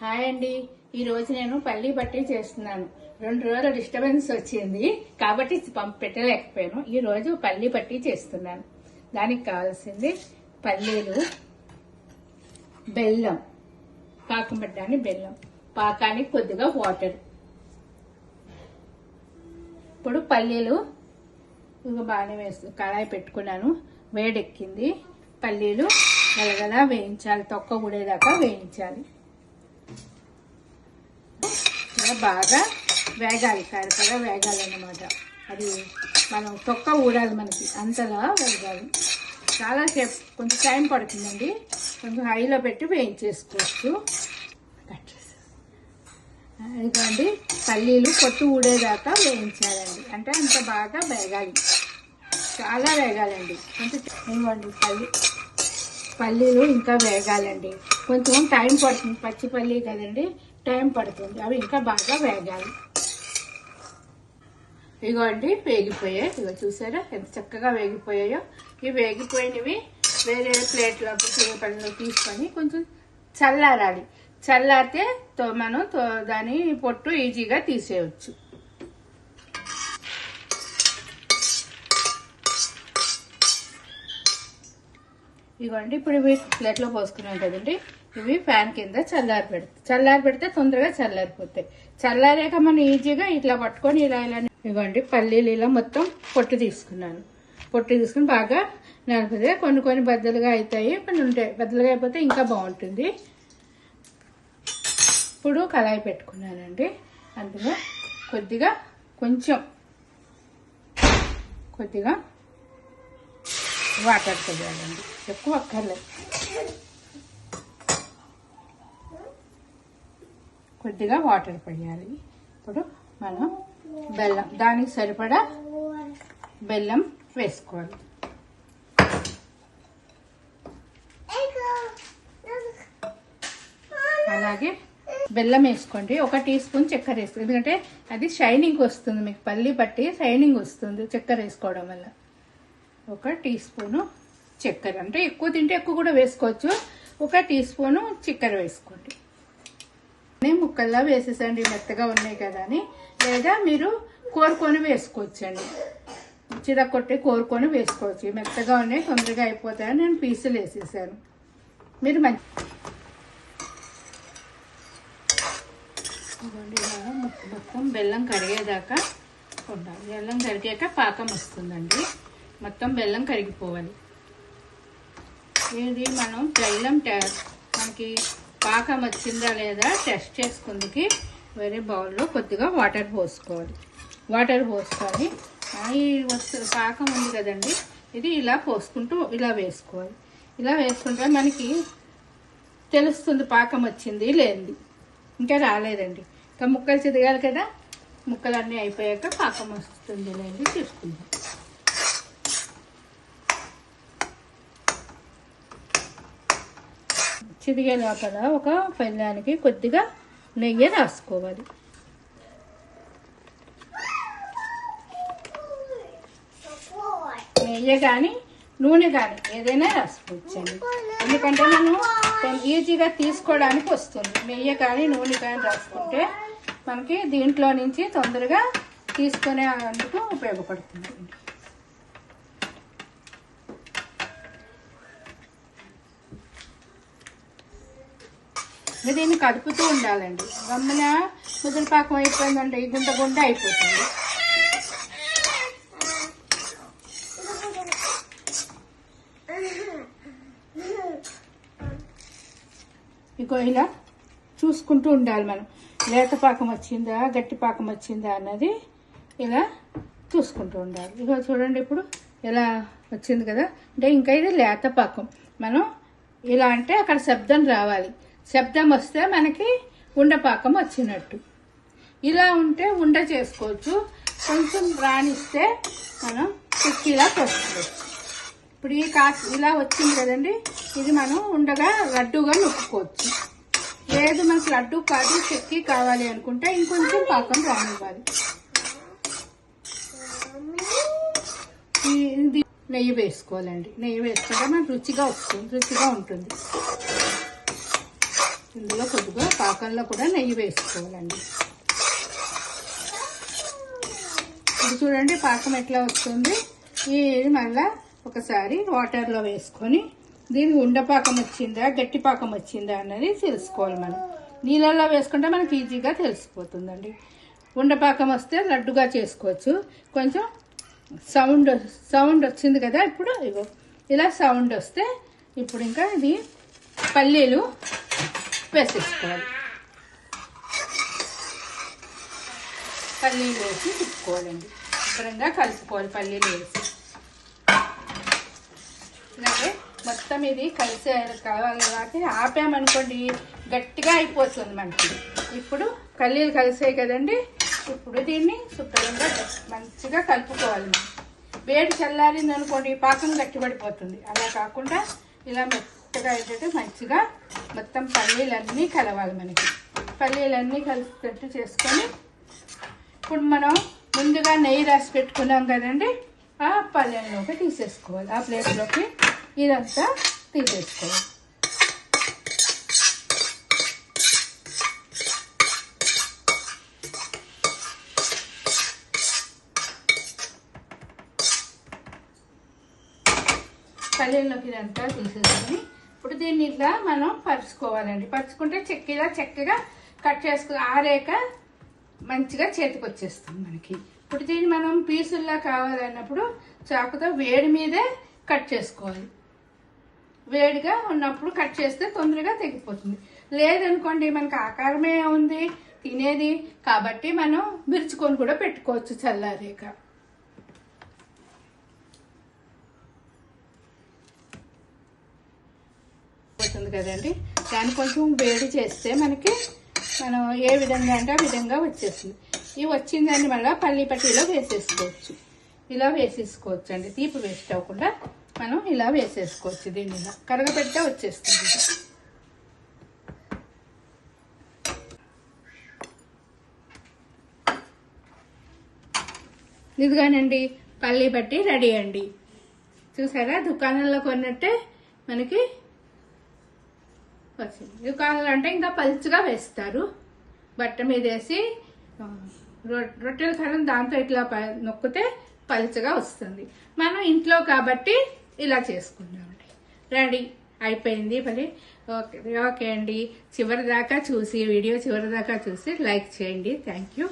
Hi అండి. ఈ రోజు నేను పల్లీ పట్టి చేస్తున్నాను. 2 రోజుల డిస్టర్బెన్స్ వచ్చింది కాబట్టి పెట్టలేకపోయాను. ఈ రోజు పల్లీ పట్టి చేస్తున్నాను. దానికి కావాల్సింది పల్లీలు, బెల్లం, పాకం పెట్టడానికి బెల్లం, పాకానికి కొద్దిగా వాటర్. ఇప్పుడు పల్లీలు బాగానే కళాయి పెట్టుకున్నాను, వేడెక్కింది. పల్లీలు గలగల వేయించాలి, తొక్క ఊడేదాకా వేయించాలి. బాగా వేగాలి, కరకర వేగాలన్నమాట. అది మనం తొక్క ఊడాలి, మనకి అంతలా వేగాలి. చాలా సేపు, కొంచెం టైం పడుతుందండి. కొంచెం హైలో పెట్టి వేయించేసుకోవచ్చు. ఇదిగోండి, పల్లీలు పొట్టు ఊడేదాకా వేయించాలండి. అంటే అంత బాగా వేగాలి, చాలా వేగాలండి. కొంచెం ఇవ్వండి, పల్లీలు ఇంకా వేగాలండి. కొంచెం టైం పడుతుంది, పచ్చి పల్లీ కదండి, టైం పడుతుంది. అవి ఇంకా బాగా వేగాలి. ఇగోండి వేగిపోయాయి. ఇగో చూసారా ఎంత చక్కగా వేగిపోయాయో. ఇవి వేగిపోయినవి వేరే ప్లేట్లో పళ్ళలో తీసుకొని కొంచెం చల్లారాలి. చల్లారితే మనం దాని పొట్టు ఈజీగా తీసేయచ్చు. ఇవ్వండి, ఇప్పుడు ఇవి ప్లేట్లో పోసుకున్నాం కదండి. ఇవి ఫ్యాన్ కింద చల్లారి పెడితే తొందరగా చల్లారిపోతాయి. చల్లారాక మనం ఈజీగా ఇట్లా పట్టుకొని ఇలా ఇవ్వండి, పల్లీలు ఇలా మొత్తం పొట్టు తీసుకున్నాను. పొట్టు తీసుకుని బాగా నలిపితే కొన్ని బద్దలుగా అవుతాయి, కొన్ని ఉంటాయి. బద్దలుగా అయిపోతే ఇంకా బాగుంటుంది. ఇప్పుడు కళాయి పెట్టుకున్నానండి. అందులో కొంచెం వాటర్ పోయాలండి, ఎక్కువ అక్కర్లేదు. కొద్దిగా వాటర్ పోయాలి. ఇప్పుడు మనం బెల్లం, దానికి సరిపడా బెల్లం వేసుకోవాలి. అలాగే బెల్లం వేసుకోండి. 1 టీ స్పూన్ చక్కెర వేసుకోండి, ఎందుకంటే అది షైనింగ్ వస్తుంది. మీకు పల్లి పట్టి షైనింగ్ వస్తుంది చక్కెర వేసుకోవడం వల్ల. 1 టీ స్పూను చక్కెర, అంటే ఎక్కువ తింటే ఎక్కువ కూడా వేసుకోవచ్చు. 1 టీ స్పూను చక్కెర వేసుకోండి. ముక్కల్లా వేసేసండి, మెత్తగా ఉన్నాయి కదా అని. లేదా మీరు కోరుకొని వేసుకోవచ్చండి, చిరకొట్టి కోరుకొని వేసుకోవచ్చు. మెత్తగా ఉన్నాయి, తొందరగా అయిపోతాయని నేను పీసులు వేసేసాను. మీరు మొత్తం బెల్లం కరిగేదాకా ఉండాలి. బెల్లం కరిగాక పాకం వస్తుందండి. మొత్తం బెల్లం కరిగిపోవాలి. ఇది మనం బెల్లం మనకి పాకం వచ్చిందా లేదా టెస్ట్ చేసుకుందుకు వేరే బౌల్లో కొద్దిగా వాటర్ పోసుకోవాలి. వాటర్ పోసుకొని ఈ పాకం ఉంది కదండి, ఇది ఇలా పోసుకుంటూ ఇలా వేసుకోవాలి. ఇలా వేసుకుంటే మనకి తెలుస్తుంది పాకం వచ్చింది లేనిది. ఇంకా రాలేదండి, ఇంకా ముక్కలు చిదగాలి కదా. ముక్కలన్నీ అయిపోయాక పాకం వస్తుంది లేనిది చూసుకుందాం. చిదిగే లోపల ఒక పళ్ళానికి కొద్దిగా నెయ్యి రాసుకోవాలి. నెయ్యి కానీ నూనె కానీ ఏదైనా రాసుకోవచ్చండి, ఎందుకంటే మనం ఈజీగా తీసుకోవడానికి వస్తుంది. నెయ్యి కానీ నూనె కానీ రాసుకుంటే మనకి దీంట్లో నుంచి తొందరగా తీసుకునేందుకు ఉపయోగపడుతుంది. దీన్ని కదుపుతూ ఉండాలండి. గమ్మున ముద్దపాకం అయిపోయిందంటే ఈ గుంట అయిపోతుంది. ఇగో ఇలా చూసుకుంటూ ఉండాలి మనం, లేత పాకం వచ్చిందా గట్టి పాకం వచ్చిందా అన్నది ఇలా చూసుకుంటూ ఉండాలి. ఇగో చూడండి, ఇప్పుడు ఇలా వచ్చింది కదా, అంటే ఇంకా ఇది లేత పాకం. మనం ఇలా అంటే అక్కడ శబ్దం రావాలి. శబ్దం వస్తే మనకి ఉండపాకం వచ్చినట్టు. ఇలా ఉంటే ఉండ చేసుకోవచ్చు. కొంచెం రాణిస్తే మనం చిక్కీలా పోసుకోవచ్చు. ఇప్పుడు ఈ ఇలా వచ్చింది కదండి, ఇది మనం ఉండగా లడ్డూగా నొక్కుకోవచ్చు. లేదు మనకు లడ్డు కాదు చెక్కి కావాలి అనుకుంటే ఇంకొంచెం పాకం రానివ్వాలి. ఇది నెయ్యి వేసుకోవాలండి. నెయ్యి వేసుకుంటే మనకు రుచిగా ఉంటుంది. ఇందులో కొద్దిగా పాకంలో కూడా నెయ్యి వేసుకోవాలండి. ఇది చూడండి పాకం ఎట్లా వస్తుంది. ఇది మళ్ళా ఒకసారి వాటర్లో వేసుకొని దీనికి ఉండపాకం వచ్చిందా గట్టి పాకం వచ్చిందా అన్నది తెలుసుకోవాలి. మనం నీళ్ళల్లో వేసుకుంటే మనకి ఈజీగా తెలిసిపోతుందండి. ఉండపాకం వస్తే లడ్డుగా చేసుకోవచ్చు. కొంచెం సౌండ్ వచ్చింది కదా ఇప్పుడు. ఇగో ఇలా సౌండ్ వస్తే ఇప్పుడు ఇంకా ఇది పల్లీలు వేసేసుకోవాలి. పల్లీలు వేసి తిప్పుకోవాలండి. శుభ్రంగా కలుపుకోవాలి పల్లీలు వేసి. అలాగే మొత్తం ఇది కలిసే కావాలి కాబట్టి ఆపామనుకోండి గట్టిగా అయిపోతుంది మనకి. ఇప్పుడు పల్లీలు కలిసాయి కదండి. ఇప్పుడు దీన్ని శుభ్రంగా మంచిగా కలుపుకోవాలి. వేడి చల్లారింది అనుకోండి పాకం గట్టిపడిపోతుంది. అలా కాకుండా ఇలా మెత్తగా అయితే మంచిగా మొత్తం పల్లీలన్నీ కలవాలి. మనకి పల్లీలన్నీ కలిసేటట్టు చేసుకొని ఇప్పుడు మనం ముందుగా నెయ్యి రాసి పెట్టుకున్నాం కదండి. ఆ పల్లెల్లోకి తీసేసుకోవాలి. ఆ ప్లేట్లోకి ఇదంతా తీసేసుకోవాలి. పల్లీల్లోకి ఇదంతా తీసేసుకొని ఇప్పుడు దీన్ని ఇట్లా మనం పరుచుకోవాలండి. పరుచుకుంటే చక్కగా కట్ చేసుకుని ఆరేక మంచిగా చేతికి వచ్చేస్తుంది మనకి. ఇప్పుడు దీన్ని మనం పీసుల్లా కావాలన్నప్పుడు చాకుతో వేడి మీదే కట్ చేసుకోవాలి. వేడిగా ఉన్నప్పుడు కట్ చేస్తే తొందరగా తెగిపోతుంది. లేదనుకోండి మనకి ఆకారమే ఉంది తినేది కాబట్టి మనం విరుచుకొని కూడా పెట్టుకోవచ్చు చల్లారేక. పోతుంది కదండి. దాన్ని కొంచెం వేడి చేస్తే మనకి మనం ఏ విధంగా అంటే ఆ విధంగా వచ్చేస్తుంది. ఈ వచ్చిందాన్ని మళ్ళీ పల్లి పట్టీలో వేసేసుకోవచ్చు. ఇలా వేసేసుకోవచ్చు అండి. తీపి వేస్ట్ అవ్వకుండా మనం ఇలా వేసేసుకోవచ్చు. దీన్ని ఇలా కరగపెట్టే వచ్చేస్తుంది. ఇదిగానండి పల్లి పట్టి రెడీ అండి. చూసారా దుకాణంలో కొన్నట్టే మనకి వచ్చింది. దుకాణంలో అంటే ఇంకా పలుచగా వేస్తారు. బట్ట మీద వేసి రొట్టెల కరం దాంతో ఇట్లా నొక్కితే పలుచగా వస్తుంది. మనం ఇంట్లో కాబట్టి ఇలా చేసుకున్నామండి. రెడీ అయిపోయింది. మరి ఓకే అండి. వీడియో చివరి దాకా చూసి లైక్ చేయండి. Thank you.